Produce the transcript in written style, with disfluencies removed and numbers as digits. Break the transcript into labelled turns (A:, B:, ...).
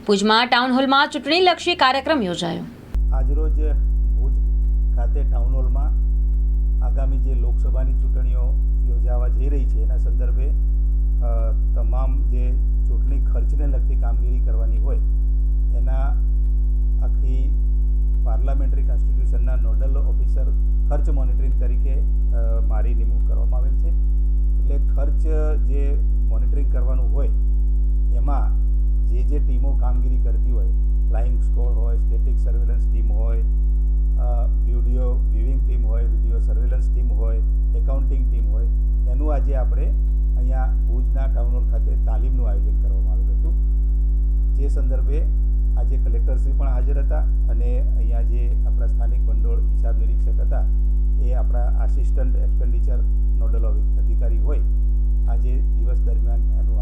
A: ભુજમાં ટાઉન હોલમાં ચૂંટણીલક્ષી કાર્યક્રમ યોજાયો.
B: આજરોજ ભુજ ખાતે ટાઉન હોલમાં આગામી જે લોકસભાની ચૂંટણીઓ યોજાવા જઈ રહી છે એના સંદર્ભે તમામ જે ચૂંટણી ખર્ચને લગતી કામગીરી કરવાની હોય એના આખી પાર્લામેન્ટરી કોન્સ્ટિટ્યુશનના નોડલ ઓફિસર ખર્ચ મોનિટરિંગ તરીકે મારી નિમણૂક કરવામાં આવેલ છે. એટલે ખર્ચ જે મોનિટરિંગ કરવાનું હોય એમાં જે ટીમો કામગીરી કરતી હોય, ફ્લાઇંગ સ્ક્વોડ હોય, સ્ટેટિક સર્વેલન્સ ટીમ હોય, વિડીયો વ્યુઇંગ ટીમ હોય, વિડીયો સર્વેલન્સ ટીમ હોય, એકાઉન્ટિંગ ટીમ હોય, એનું આજે આપણે અહીંયા ભુજના ટાઉન હોલ ખાતે તાલીમનું આયોજન કરવામાં આવેલું હતું. જે સંદર્ભે આજે કલેક્ટરશ્રી પણ હાજર હતા અને અહીંયા જે આપણા સ્થાનિક ભંડોળ હિસાબ નિરીક્ષક હતા એ આપણા આસિસ્ટન્ટ એક્સપેન્ડિચર નોડલ અધિકારી હોય આજે દિવસ દરમિયાન એનું